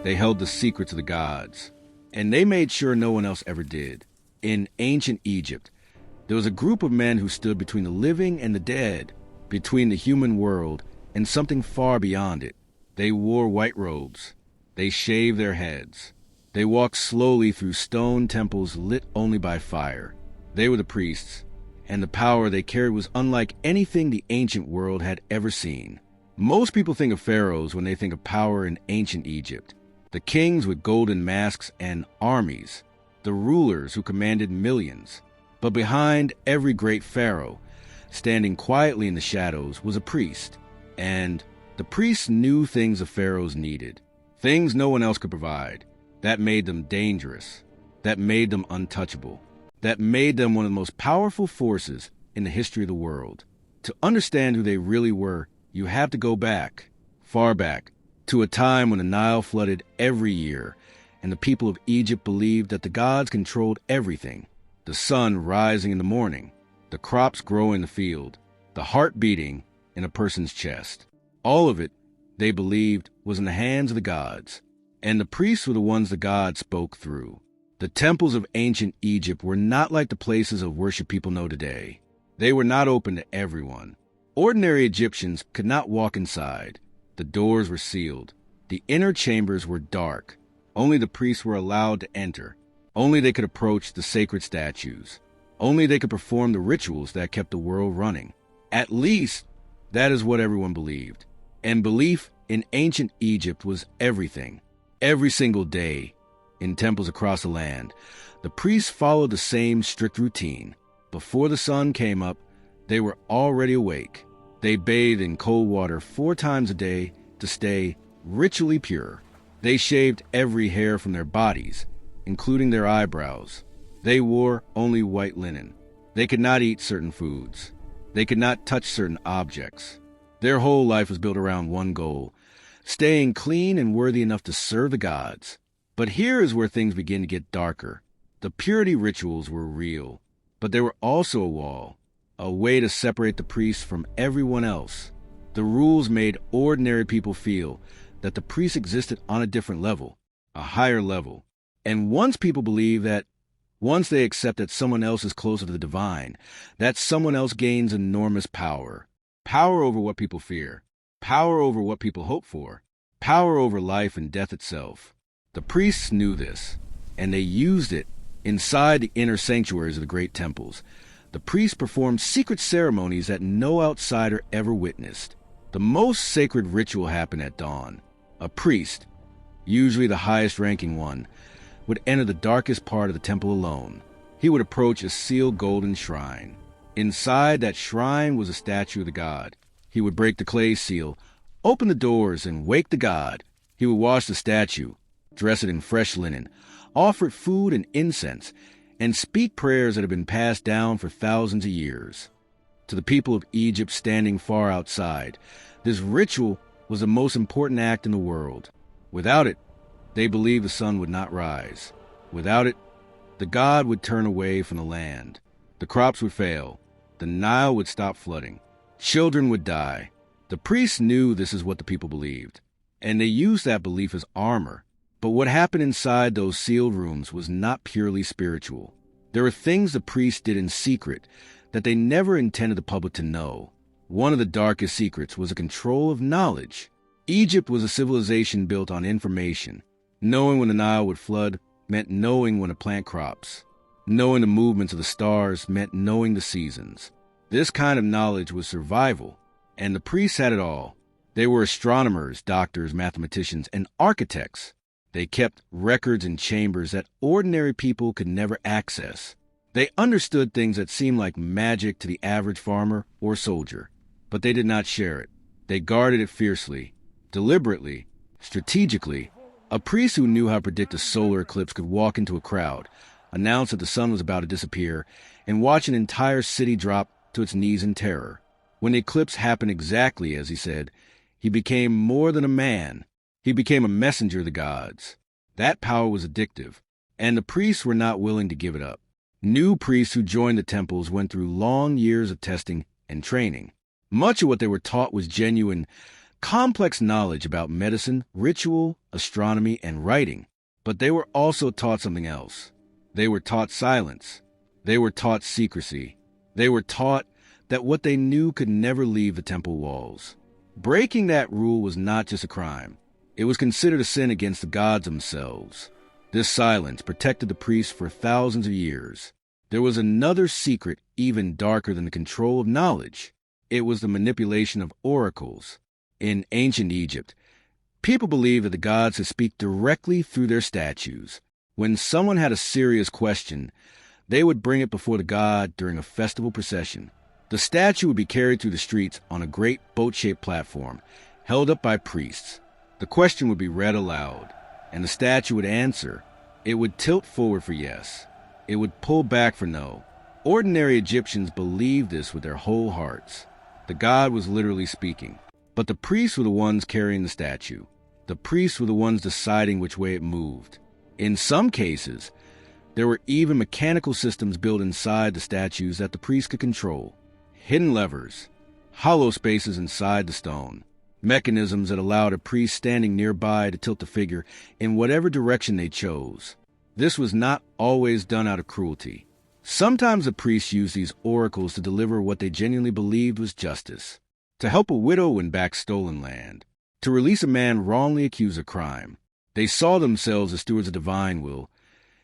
They held the secrets of the gods, and they made sure no one else ever did. In ancient Egypt, there was a group of men who stood between the living and the dead, between the human world and something far beyond it. They wore white robes. They shaved their heads. They walked slowly through stone temples lit only by fire. They were the priests, and the power they carried was unlike anything the ancient world had ever seen. Most people think of pharaohs when they think of power in ancient Egypt. The kings with golden masks and armies, the rulers who commanded millions. But behind every great pharaoh, standing quietly in the shadows, was a priest. And the priests knew things the pharaohs needed, things no one else could provide. That made them dangerous, that made them untouchable, that made them one of the most powerful forces in the history of the world. To understand who they really were, you have to go back, far back, to a time when the Nile flooded every year, and the people of Egypt believed that the gods controlled everything. The sun rising in the morning, the crops growing in the field, the heart beating in a person's chest. All of it, they believed, was in the hands of the gods. And the priests were the ones the gods spoke through. The temples of ancient Egypt were not like the places of worship people know today. They were not open to everyone. Ordinary Egyptians could not walk inside. The doors were sealed. The inner chambers were dark. Only the priests were allowed to enter. Only they could approach the sacred statues. Only they could perform the rituals that kept the world running. At least, that is what everyone believed. And belief in ancient Egypt was everything. Every single day, in temples across the land, the priests followed the same strict routine. Before the sun came up, they were already awake. They bathed in cold water 4 times a day to stay ritually pure. They shaved every hair from their bodies, including their eyebrows. They wore only white linen. They could not eat certain foods. They could not touch certain objects. Their whole life was built around one goal: staying clean and worthy enough to serve the gods. But here is where things begin to get darker. The purity rituals were real, but they were also a wall, a way to separate the priests from everyone else. The rules made ordinary people feel that the priests existed on a different level, a higher level. And once people believe that, once they accept that someone else is closer to the divine, that someone else gains enormous power. Power over what people fear. Power over what people hope for. Power over life and death itself. The priests knew this, and they used it inside the inner sanctuaries of the great temples. The priests performed secret ceremonies that no outsider ever witnessed. The most sacred ritual happened at dawn. A priest, usually the highest-ranking one, would enter the darkest part of the temple alone. He would approach a sealed golden shrine. Inside that shrine was a statue of the god. He would break the clay seal, open the doors, and wake the god. He would wash the statue, dress it in fresh linen, offer it food and incense, and speak prayers that had been passed down for thousands of years. To the people of Egypt standing far outside, this ritual was the most important act in the world. Without it, they believed the sun would not rise. Without it, the god would turn away from the land. The crops would fail. The Nile would stop flooding. Children would die. The priests knew this is what the people believed, and they used that belief as armor. But what happened inside those sealed rooms was not purely spiritual. There were things the priests did in secret that they never intended the public to know. One of the darkest secrets was a control of knowledge. Egypt was a civilization built on information. Knowing when the Nile would flood meant knowing when to plant crops. Knowing the movements of the stars meant knowing the seasons. This kind of knowledge was survival, and the priests had it all. They were astronomers, doctors, mathematicians, and architects. They kept records in chambers that ordinary people could never access. They understood things that seemed like magic to the average farmer or soldier, but they did not share it. They guarded it fiercely, deliberately, strategically. A priest who knew how to predict a solar eclipse could walk into a crowd, announce that the sun was about to disappear, and watch an entire city drop to its knees in terror. When the eclipse happened exactly as he said, he became more than a man. He became a messenger of the gods. That power was addictive, and the priests were not willing to give it up. New priests who joined the temples went through long years of testing and training. Much of what they were taught was genuine complex knowledge about medicine, ritual, astronomy, and writing. But they were also taught something else. They were taught silence. They were taught secrecy. They were taught that what they knew could never leave the temple walls. Breaking that rule was not just a crime. It was considered a sin against the gods themselves. This silence protected the priests for thousands of years. There was another secret even darker than the control of knowledge. It was the manipulation of oracles. In ancient Egypt, people believed that the gods could speak directly through their statues. When someone had a serious question, they would bring it before the god during a festival procession. The statue would be carried through the streets on a great boat-shaped platform, held up by priests. The question would be read aloud, and the statue would answer. It would tilt forward for yes. It would pull back for no. Ordinary Egyptians believed this with their whole hearts. The god was literally speaking. But the priests were the ones carrying the statue. The priests were the ones deciding which way it moved. In some cases, there were even mechanical systems built inside the statues that the priests could control. Hidden levers, hollow spaces inside the stone, mechanisms that allowed a priest standing nearby to tilt the figure in whatever direction they chose. This was not always done out of cruelty. Sometimes the priests used these oracles to deliver what they genuinely believed was justice. To help a widow win back stolen land. To release a man wrongly accused of crime. They saw themselves as stewards of divine will,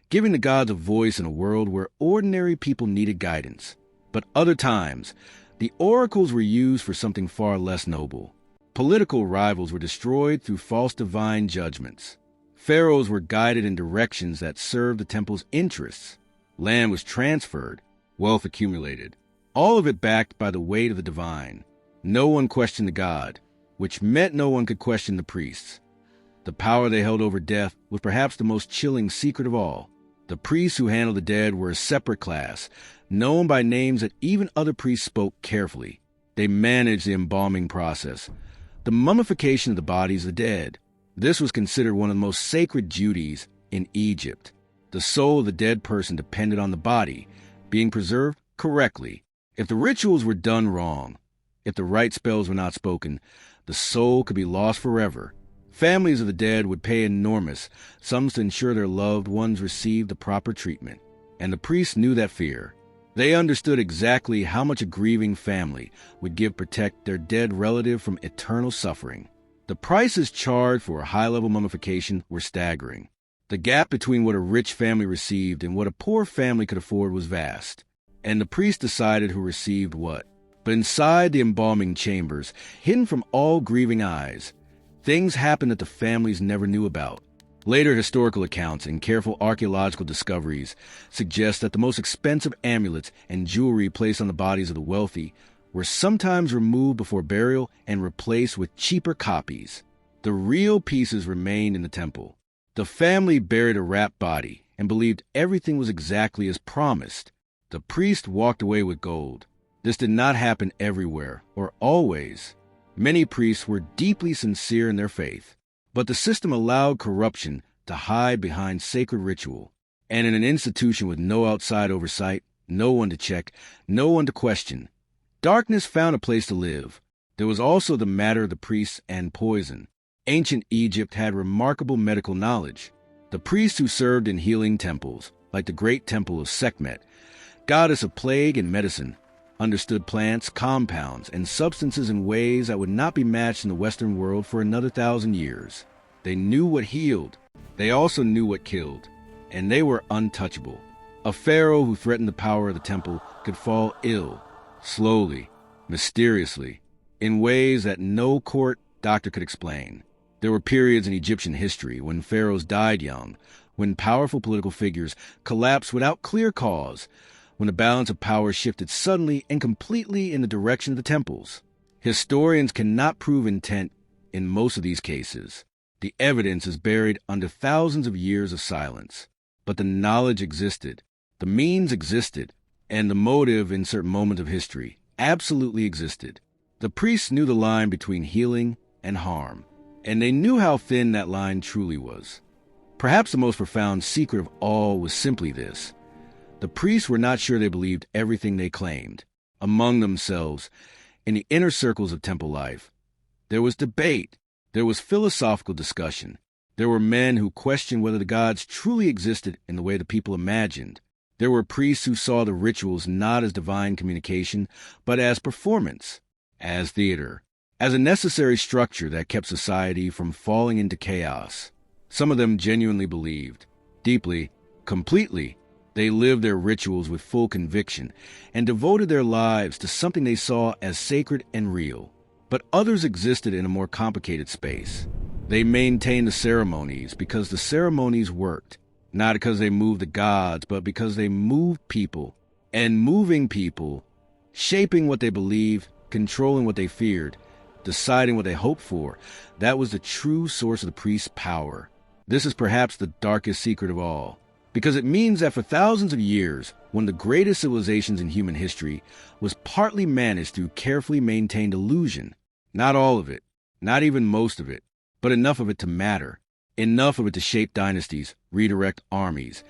giving the gods a voice in a world where ordinary people needed guidance. But other times, the oracles were used for something far less noble. Political rivals were destroyed through false divine judgments. Pharaohs were guided in directions that served the temple's interests. Land was transferred, wealth accumulated, all of it backed by the weight of the divine. No one questioned the god, which meant no one could question the priests. The power they held over death was perhaps the most chilling secret of all. The priests who handled the dead were a separate class, known by names that even other priests spoke carefully. They managed the embalming process, the mummification of the bodies of the dead. This was considered one of the most sacred duties in Egypt. The soul of the dead person depended on the body being preserved correctly. If the rituals were done wrong, if the right spells were not spoken, the soul could be lost forever. Families of the dead would pay enormous sums to ensure their loved ones received the proper treatment. And the priests knew that fear. They understood exactly how much a grieving family would give to protect their dead relative from eternal suffering. The prices charged for a high-level mummification were staggering. The gap between what a rich family received and what a poor family could afford was vast. And the priest decided who received what. But inside the embalming chambers, hidden from all grieving eyes, things happened that the families never knew about. Later historical accounts and careful archaeological discoveries suggest that the most expensive amulets and jewelry placed on the bodies of the wealthy were sometimes removed before burial and replaced with cheaper copies. The real pieces remained in the temple. The family buried a wrapped body and believed everything was exactly as promised. The priest walked away with gold. This did not happen everywhere or always. Many priests were deeply sincere in their faith, but the system allowed corruption to hide behind sacred ritual. And in an institution with no outside oversight, no one to check, no one to question, darkness found a place to live. There was also the matter of the priests and poison. Ancient Egypt had remarkable medical knowledge. The priests who served in healing temples, like the great temple of Sekhmet, goddess of plague and medicine, understood plants, compounds, and substances in ways that would not be matched in the Western world for another 1,000 years. They knew what healed. They also knew what killed. And they were untouchable. A pharaoh who threatened the power of the temple could fall ill, slowly, mysteriously, in ways that no court doctor could explain. There were periods in Egyptian history when pharaohs died young, when powerful political figures collapsed without clear cause, when the balance of power shifted suddenly and completely in the direction of the temples. Historians cannot prove intent in most of these cases. The evidence is buried under thousands of years of silence. But the knowledge existed, the means existed, and the motive in certain moments of history absolutely existed. The priests knew the line between healing and harm, and they knew how thin that line truly was. Perhaps the most profound secret of all was simply this. The priests were not sure they believed everything they claimed. Among themselves, in the inner circles of temple life, There was debate. There was philosophical discussion. There were men who questioned whether the gods truly existed in the way the people imagined. There were priests who saw the rituals not as divine communication, but as performance, as theater, as a necessary structure that kept society from falling into chaos. Some of them genuinely believed, deeply, completely. They lived their rituals with full conviction and devoted their lives to something they saw as sacred and real. But others existed in a more complicated space. They maintained the ceremonies because the ceremonies worked, not because they moved the gods, but because they moved people. And moving people, shaping what they believed, controlling what they feared, deciding what they hoped for, that was the true source of the priest's power. This is perhaps the darkest secret of all, because it means that for thousands of years, one of the greatest civilizations in human history was partly managed through carefully maintained illusion. Not all of it, not even most of it, but enough of it to matter, enough of it to shape dynasties, redirect armies,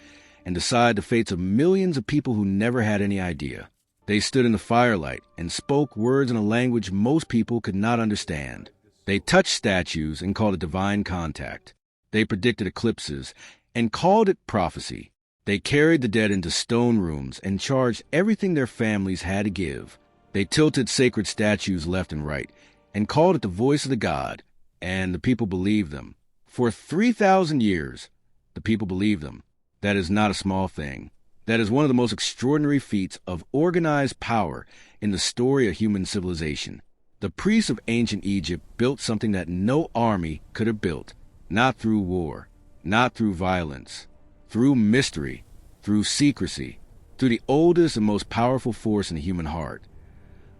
and decide the fates of millions of people who never had any idea. They stood in the firelight and spoke words in a language most people could not understand. They touched statues and called it divine contact. They predicted eclipses and called it prophecy. They carried the dead into stone rooms and charged everything their families had to give. They tilted sacred statues left and right and called it the voice of the god, and the people believed them. For 3,000 years, the people believed them. That is not a small thing. That is one of the most extraordinary feats of organized power in the story of human civilization. The priests of ancient Egypt built something that no army could have built, not through war, not through violence, through mystery, through secrecy, through the oldest and most powerful force in the human heart,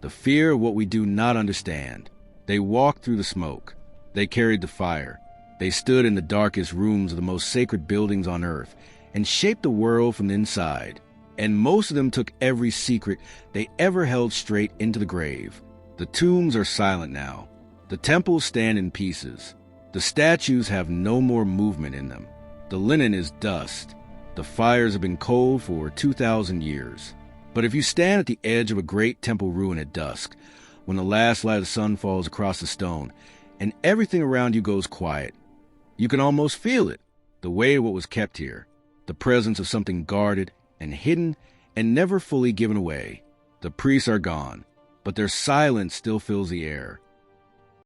the fear of what we do not understand. They walked through the smoke. They carried the fire. They stood in the darkest rooms of the most sacred buildings on earth and shaped the world from the inside. And most of them took every secret they ever held straight into the grave. The tombs are silent now. The temples stand in pieces. The statues have no more movement in them. The linen is dust. The fires have been cold for 2,000 years. But if you stand at the edge of a great temple ruin at dusk, when the last light of the sun falls across the stone, and everything around you goes quiet, you can almost feel it, the weight of what was kept here, the presence of something guarded and hidden and never fully given away. The priests are gone, but their silence still fills the air.